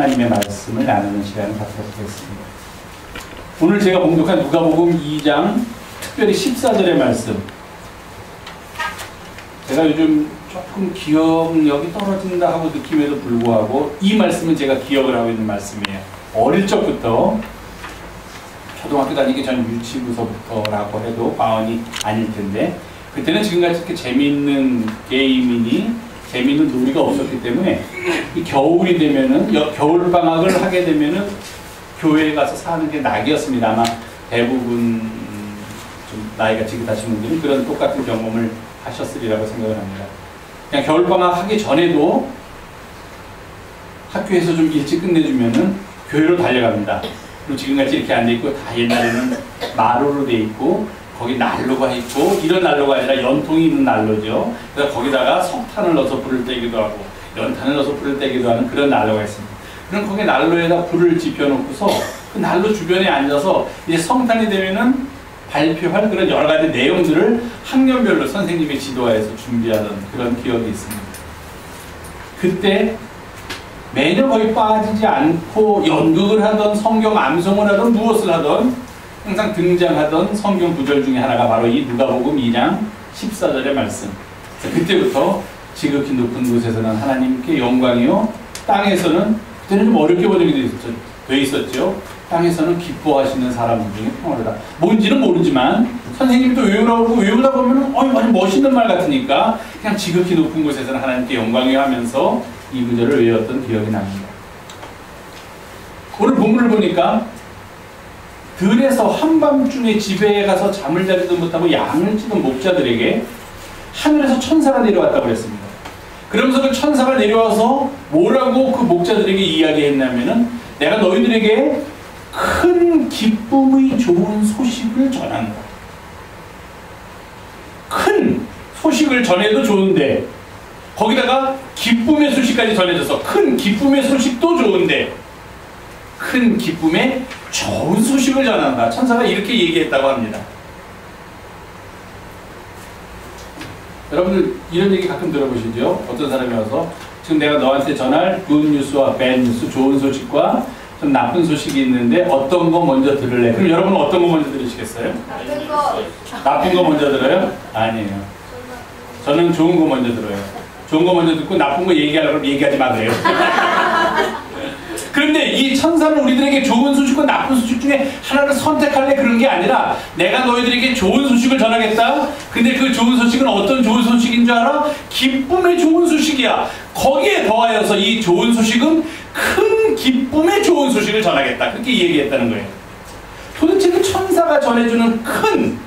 하나님의 말씀을 나누는 시간을 갖도록 하겠습니다. 오늘 제가 봉독한 누가복음 2장 특별히 14절의 말씀, 제가 요즘 조금 기억력이 떨어진다 하고 느낌에도 불구하고 이 말씀은 제가 기억을 하고 있는 말씀이에요. 어릴 적부터 초등학교 다니기 전 유치부서부터라고 해도 과언이 아닐 텐데, 그때는 지금같이 이렇게 재미있는 게임이니 재미있는 놀이가 없었기 때문에 이 겨울이 되면은 겨울방학을 하게 되면은 교회에 가서 사는 게 낙이었습니다. 아마 대부분 좀 나이가 지긋하신 분들은 그런 똑같은 경험을 하셨으리라고 생각을 합니다. 그냥 겨울방학 하기 전에도 학교에서 좀 일찍 끝내주면은 교회로 달려갑니다. 그리고 지금같이 이렇게 앉아있고, 다 옛날에는 마루로 돼 있고 거기 난로가 있고, 이런 난로가 아니라 연통이 있는 난로죠. 그래서 거기다가 석탄을 넣어서 불을 떼기도 하고 연탄을 넣어서 불을 떼기도 하는 그런 난로가 있습니다. 그럼 거기 난로에다 불을 지펴놓고서 그 난로 주변에 앉아서 이제 성탄이 되면은 발표할 그런 여러 가지 내용들을 학년별로 선생님이 지도하에서 준비하던 그런 기억이 있습니다. 그때 매년 거의 빠지지 않고 연극을 하던, 성경 암송을 하던, 무엇을 하던 항상 등장하던 성경 구절 중에 하나가 바로 이 누가복음 2장 14절의 말씀. 그때부터 지극히 높은 곳에서는 하나님께 영광이요, 땅에서는, 그때는 좀 어렵게 번역이 돼 있었죠. 땅에서는 기뻐하시는 사람들 중에 평화로다. 뭔지는 모르지만 선생님이 또 외우라고 그러고, 외우다 보면 아주 멋있는 말 같으니까 그냥 지극히 높은 곳에서는 하나님께 영광이요 하면서 이 구절을 외웠던 기억이 납니다. 오늘 본문을 보니까 들에서 한밤중에 집에 가서 잠을 자지도 못하고 양을 찌는 목자들에게 하늘에서 천사가 내려왔다고 그랬습니다. 그러면서 그 천사가 내려와서 뭐라고 그 목자들에게 이야기했냐면은, 내가 너희들에게 큰 기쁨의 좋은 소식을 전한다. 큰 소식을 전해도 좋은데 거기다가 기쁨의 소식까지 전해져서 큰 기쁨의 소식도 좋은데 큰 기쁨의 좋은 소식을 전한다. 천사가 이렇게 얘기했다고 합니다. 여러분들 이런 얘기 가끔 들어보시죠? 어떤 사람이 와서 지금 내가 너한테 전할 굿뉴스와 배드뉴스, 좋은 소식과 좀 나쁜 소식이 있는데 어떤 거 먼저 들을래? 그럼 여러분은 어떤 거 먼저 들으시겠어요? 나쁜 거. 나쁜 거 먼저 들어요? 아니에요. 저는 좋은 거 먼저 들어요. 좋은 거 먼저 듣고 나쁜 거 얘기하려고 하면 얘기하지 마 그래요. 그런데 이 천사는 우리들에게 좋은 소식과 나쁜 소식 중에 하나를 선택할래 그런 게 아니라, 내가 너희들에게 좋은 소식을 전하겠다. 근데 그 좋은 소식은 어떤 좋은 소식인 줄 알아? 기쁨의 좋은 소식이야. 거기에 더하여서 이 좋은 소식은 큰 기쁨의 좋은 소식을 전하겠다. 그렇게 얘기했다는 거예요. 도대체 그 천사가 전해주는 큰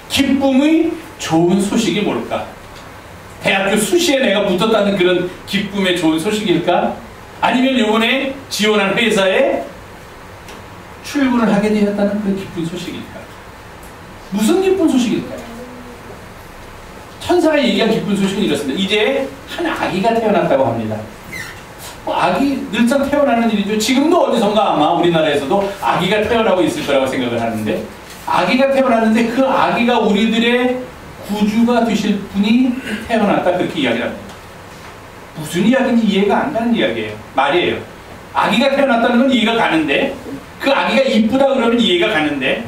기쁨의 좋은 소식이 뭘까? 대학교 수시에 내가 붙었다는 그런 기쁨의 좋은 소식일까? 아니면 이번에 지원한 회사에 출근을 하게 되었다는 그 기쁜 소식일까? 무슨 기쁜 소식일까요? 천사가 얘기한 기쁜 소식은 이렇습니다. 이제 한 아기가 태어났다고 합니다. 아기 늘상 태어나는 일이죠. 지금도 어디선가 아마 우리나라에서도 아기가 태어나고 있을 거라고 생각을 하는데, 아기가 태어났는데 그 아기가 우리들의 구주가 되실 분이 태어났다, 그렇게 이야기를 합니다. 무슨 이야기인지 이해가 안 가는 이야기예요. 말이에요. 아기가 태어났다는 건 이해가 가는데, 그 아기가 이쁘다 그러면 이해가 가는데,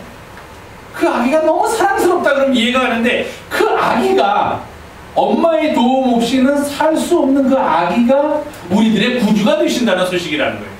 그 아기가 너무 사랑스럽다 그러면 이해가 가는데, 그 아기가 엄마의 도움 없이는 살 수 없는 그 아기가 우리들의 구주가 되신다는 소식이라는 거예요.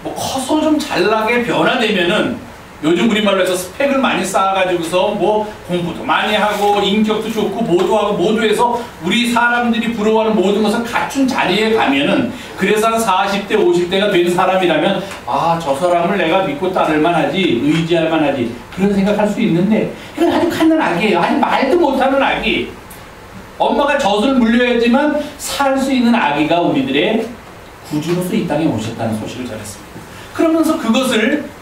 뭐 커서 좀 잘나게 변화되면은, 요즘 우리말로 해서 스펙을 많이 쌓아가지고서 뭐 공부도 많이 하고 인격도 좋고 뭐도 하고 뭐도 해서 우리 사람들이 부러워하는 모든 것을 갖춘 자리에 가면은, 그래서 한 40대 50대가 된 사람이라면 아, 저 사람을 내가 믿고 따를만 하지, 의지할만 하지, 그런 생각할 수 있는데, 이건 아주 갓난 아기예요. 아니 말도 못하는 아기. 엄마가 젖을 물려야지만 살 수 있는 아기가 우리들의 구주로서 이 땅에 오셨다는 소식을 전했습니다. 그러면서 그것을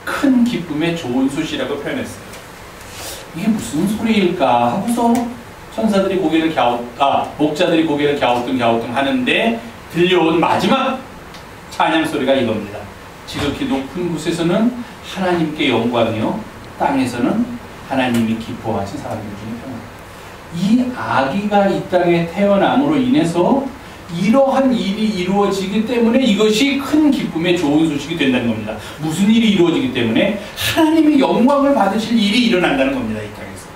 큰 기쁨의 좋은 소식이라고 표현했어요. 이게 무슨 소리일까 하고서 천사들이 고개를 목자들이 고개를 갸우뚱 하는데 들려온 마지막 찬양 소리가 이겁니다. 지극히 높은 곳에서는 하나님께 영광이요, 땅에서는 하나님이 기뻐하신 사람들 중에 평안. 이 아기가 이 땅에 태어남으로 인해서 이러한 일이 이루어지기 때문에 이것이 큰 기쁨의 좋은 소식이 된다는 겁니다. 무슨 일이 이루어지기 때문에 하나님이 영광을 받으실 일이 일어난다는 겁니다. 이 땅에서.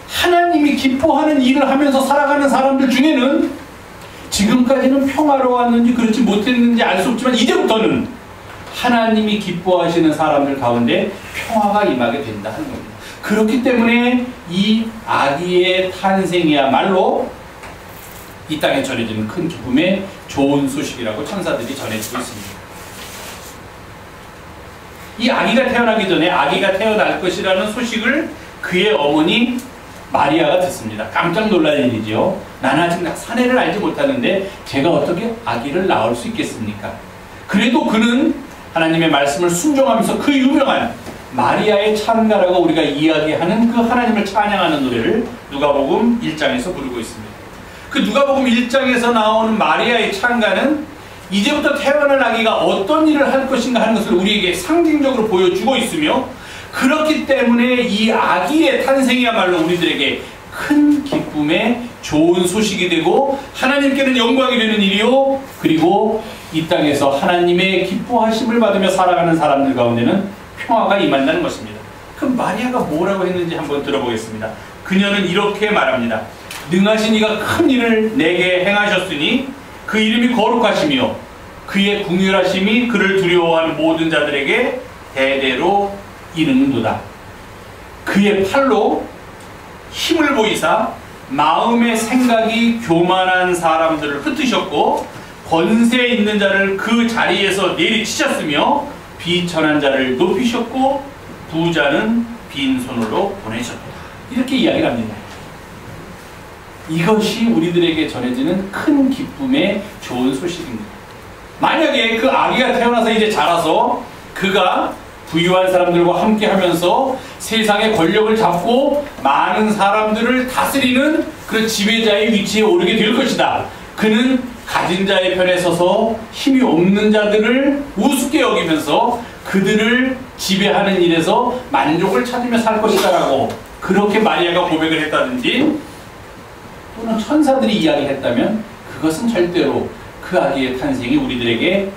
하나님이 기뻐하는 일을 하면서 살아가는 사람들 중에는 지금까지는 평화로웠는지 그렇지 못했는지 알 수 없지만 이제부터는 하나님이 기뻐하시는 사람들 가운데 평화가 임하게 된다 하는 겁니다. 그렇기 때문에 이 아기의 탄생이야말로 이 땅에 전해지는 큰 기쁨의 좋은 소식이라고 천사들이 전해주고 있습니다. 이 아기가 태어나기 전에 아기가 태어날 것이라는 소식을 그의 어머니 마리아가 듣습니다. 깜짝 놀랄 일이죠. 나는 아직 사내를 알지 못하는데 제가 어떻게 아기를 낳을 수 있겠습니까? 그래도 그는 하나님의 말씀을 순종하면서 그 유명한 마리아의 찬가라고 우리가 이야기하는 그 하나님을 찬양하는 노래를 누가복음 1장에서 부르고 있습니다. 그 누가복음 1장에서 나오는 마리아의 찬가는 이제부터 태어날 아기가 어떤 일을 할 것인가 하는 것을 우리에게 상징적으로 보여주고 있으며, 그렇기 때문에 이 아기의 탄생이야말로 우리들에게 큰 기쁨의 좋은 소식이 되고 하나님께는 영광이 되는 일이요, 그리고 이 땅에서 하나님의 기뻐하심을 받으며 살아가는 사람들 가운데는 평화가 임한다는 것입니다. 그럼 마리아가 뭐라고 했는지 한번 들어보겠습니다. 그녀는 이렇게 말합니다. 능하신 이가 큰 일을 내게 행하셨으니 그 이름이 거룩하시며 그의 궁휼하심이 그를 두려워하는 모든 자들에게 대대로 이르는도다. 그의 팔로 힘을 보이사 마음의 생각이 교만한 사람들을 흩으셨고 권세 있는 자를 그 자리에서 내리치셨으며 비천한 자를 높이셨고 부자는 빈손으로 보내셨다. 이렇게 이야기를 합니다. 이것이 우리들에게 전해지는 큰 기쁨의 좋은 소식입니다. 만약에 그 아기가 태어나서 이제 자라서 그가 부유한 사람들과 함께 하면서 세상의 권력을 잡고 많은 사람들을 다스리는 그런 지배자의 위치에 오르게 될 것이다. 그는 가진 자의 편에 서서 힘이 없는 자들을 우습게 여기면서 그들을 지배하는 일에서 만족을 찾으며 살 것이다 라고 그렇게 마리아가 고백을 했다든지, 또는 천사들이 이야기했다면 그것은 절대로 그 아기의 탄생이 우리들에게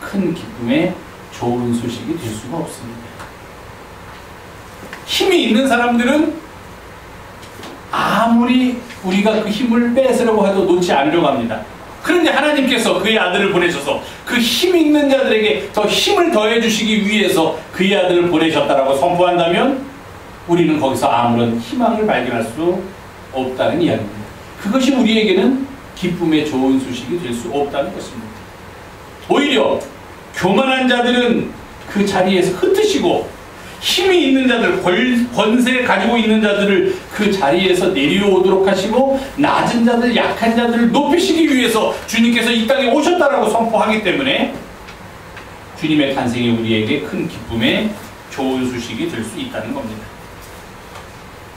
큰 기쁨의 좋은 소식이 될 수가 없습니다. 힘이 있는 사람들은 아무리 우리가 그 힘을 뺏으려고 해도 놓지 않으려고 합니다. 그런데 하나님께서 그의 아들을 보내셔서 그 힘 있는 자들에게 더 힘을 더해 주시기 위해서 그의 아들을 보내셨다라고 선포한다면 우리는 거기서 아무런 희망을 발견할 수 없다는 이야기입니다. 그것이 우리에게는 기쁨의 좋은 소식이 될 수 없다는 것입니다. 오히려 교만한 자들은 그 자리에서 흩으시고 힘이 있는 자들, 권세 가지고 있는 자들을 그 자리에서 내려오도록 하시고 낮은 자들, 약한 자들을 높이시기 위해서 주님께서 이 땅에 오셨다라고 선포하기 때문에 주님의 탄생이 우리에게 큰 기쁨의 좋은 소식이 될 수 있다는 겁니다.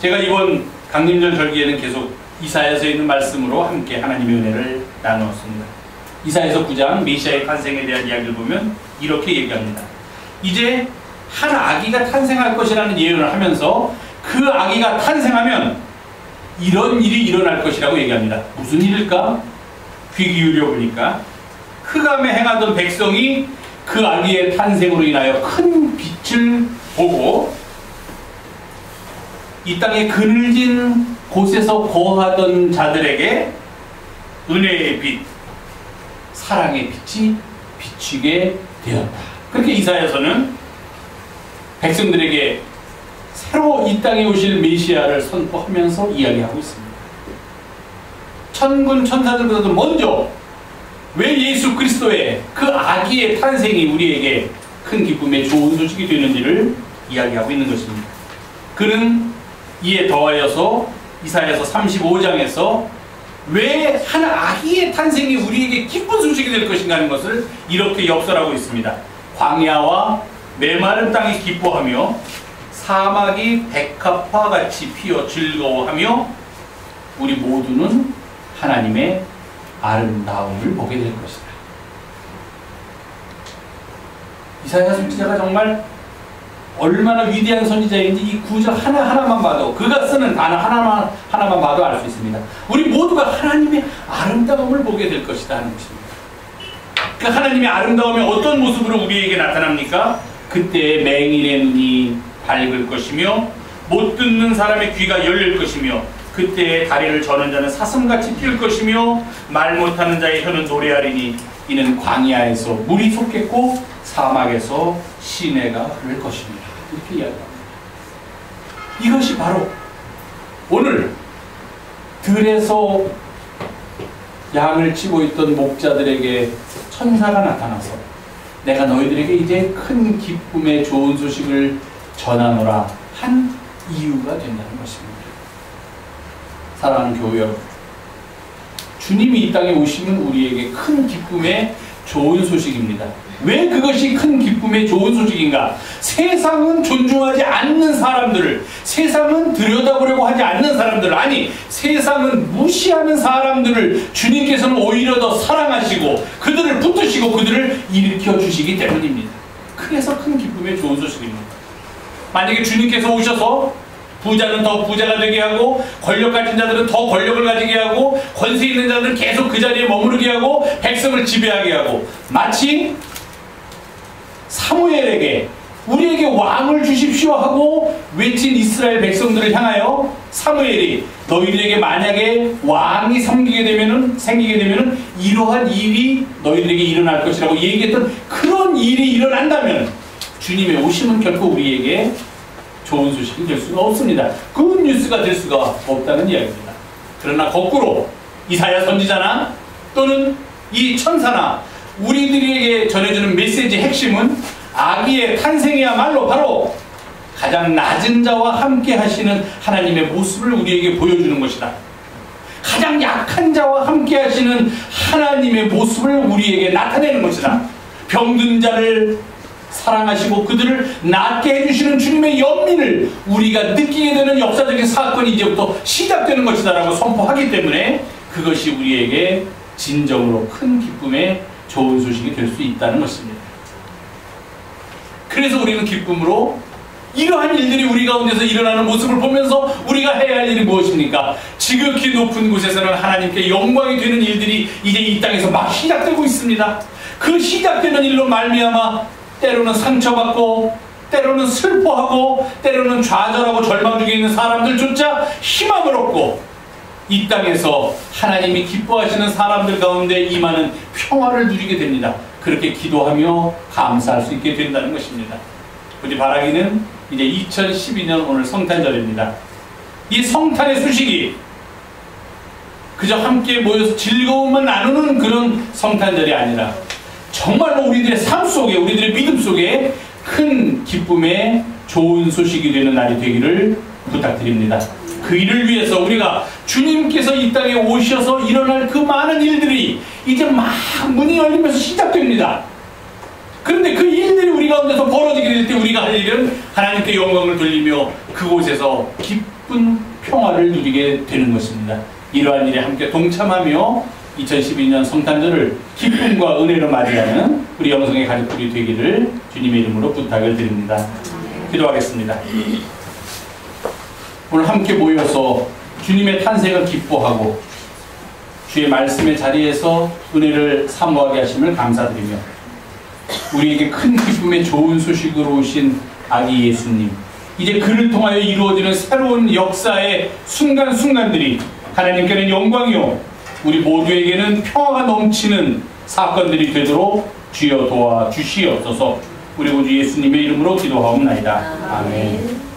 제가 이번 강림절 절기에는 계속 이사야서에 있는 말씀으로 함께 하나님의 은혜를 나누었습니다. 이사야서 9장 메시아의 탄생에 대한 이야기를 보면 이렇게 얘기합니다. 이제 한 아기가 탄생할 것이라는 예언을 하면서 그 아기가 탄생하면 이런 일이 일어날 것이라고 얘기합니다. 무슨 일일까? 귀 기울여 보니까 흑암에 행하던 백성이 그 아기의 탄생으로 인하여 큰 빛을 보고 이 땅에 그늘진 곳에서 거하던 자들에게 은혜의 빛, 사랑의 빛이 비추게 되었다. 그렇게 이사야서는 백성들에게 새로 이 땅에 오실 메시아를 선포하면서 이야기하고 있습니다. 천군 천사들보다도 먼저 왜 예수 그리스도의 그 아기의 탄생이 우리에게 큰 기쁨의 좋은 소식이 되는지를 이야기하고 있는 것입니다. 그는 이에 더하여서 이사야서 35장에서 왜 한 아기의 탄생이 우리에게 기쁜 소식이 될 것인가 하는 것을 이렇게 엽설하고 있습니다. 광야와 메마른 땅이 기뻐하며 사막이 백합화 같이 피어 즐거워하며 우리 모두는 하나님의 아름다움을 보게 될 것이다. 이사야 선지자가 정말 얼마나 위대한 선지자인지 이 구절 하나하나만 봐도, 그가 쓰는 단어 하나만 봐도 알 수 있습니다. 우리 모두가 하나님의 아름다움을 보게 될 것이다 하는 것입니다. 그 하나님의 아름다움이 어떤 모습으로 우리에게 나타납니까? 그때 맹인의 눈이 밝을 것이며 못 듣는 사람의 귀가 열릴 것이며 그때 다리를 저는 자는 사슴같이 뛸 것이며 말 못하는 자의 혀는 노래하리니 이는 광야에서 물이 솟겠고 사막에서 시내가 흐를 것입니다. 이렇게 이야기합니다. 이것이 바로 오늘 들에서 양을 치고 있던 목자들에게 천사가 나타나서 내가 너희들에게 이제 큰 기쁨의 좋은 소식을 전하노라 한 이유가 된다는 것입니다. 사랑하는 교회 여러분, 주님이 이 땅에 오시면 우리에게 큰 기쁨의 좋은 소식입니다. 왜 그것이 큰 기쁨의 좋은 소식인가? 세상은 존중하지 않는 사람들을, 세상은 들여다보려고 하지 않는 사람들을, 아니 세상은 무시하는 사람들을 주님께서는 오히려 더 사랑하시고 그들을 붙드시고 그들을 일으켜 주시기 때문입니다. 그래서 큰 기쁨의 좋은 소식입니다. 만약에 주님께서 오셔서 부자는 더 부자가 되게 하고 권력 가진 자들은 더 권력을 가지게 하고 권세 있는 자들은 계속 그 자리에 머무르게 하고 백성을 지배하게 하고, 마치 사무엘에게 우리에게 왕을 주십시오 하고 외친 이스라엘 백성들을 향하여 사무엘이 너희들에게 만약에 왕이 생기게 되면은 이러한 일이 너희들에게 일어날 것이라고 얘기했던 그런 일이 일어난다면 주님의 오심은 결코 우리에게 좋은 소식이 될 수가 없습니다. 굿 뉴스가 될 수가 없다는 이야기입니다. 그러나 거꾸로 이사야 선지자나 또는 이 천사나 우리들에게 전해주는 메시지의 핵심은 아기의 탄생이야말로 바로 가장 낮은 자와 함께 하시는 하나님의 모습을 우리에게 보여주는 것이다. 가장 약한 자와 함께 하시는 하나님의 모습을 우리에게 나타내는 것이다. 병든 자를 사랑하시고 그들을 낫게 해주시는 주님의 연민을 우리가 느끼게 되는 역사적인 사건이 이제부터 시작되는 것이다 라고 선포하기 때문에 그것이 우리에게 진정으로 큰 기쁨의 좋은 소식이 될 수 있다는 것입니다. 그래서 우리는 기쁨으로 이러한 일들이 우리 가운데서 일어나는 모습을 보면서 우리가 해야 할 일이 무엇입니까? 지극히 높은 곳에서는 하나님께 영광이 되는 일들이 이제 이 땅에서 막 시작되고 있습니다. 그 시작되는 일로 말미암아 때로는 상처받고 때로는 슬퍼하고 때로는 좌절하고 절망 중에 있는 사람들조차 희망을 얻고 이 땅에서 하나님이 기뻐하시는 사람들 가운데 임하는 평화를 누리게 됩니다. 그렇게 기도하며 감사할 수 있게 된다는 것입니다. 우리 바라기는 이제 2012년 오늘 성탄절입니다. 이 성탄의 소식이 그저 함께 모여서 즐거움만 나누는 그런 성탄절이 아니라 정말로 우리들의 삶 속에, 우리들의 믿음 속에 큰 기쁨의 좋은 소식이 되는 날이 되기를 부탁드립니다. 그 일을 위해서 우리가 주님께서 이 땅에 오셔서 일어날 그 많은 일들이 이제 막 문이 열리면서 시작됩니다. 그런데 그 일들이 우리 가운데서 벌어지게 될 때 우리가 할 일은 하나님께 영광을 돌리며 그곳에서 기쁜 평화를 누리게 되는 것입니다. 이러한 일에 함께 동참하며 2012년 성탄절을 기쁨과 은혜로 맞이하는 우리 영성의 가족들이 되기를 주님의 이름으로 부탁을 드립니다. 기도하겠습니다. 오늘 함께 모여서 주님의 탄생을 기뻐하고 주의 말씀의 자리에서 은혜를 사모하게 하심을 감사드리며 우리에게 큰 기쁨의 좋은 소식으로 오신 아기 예수님, 이제 그를 통하여 이루어지는 새로운 역사의 순간순간들이 하나님께는 영광이요 우리 모두에게는 평화가 넘치는 사건들이 되도록 주여 도와주시옵소서. 우리 구주 예수님의 이름으로 기도하옵나이다. 아멘.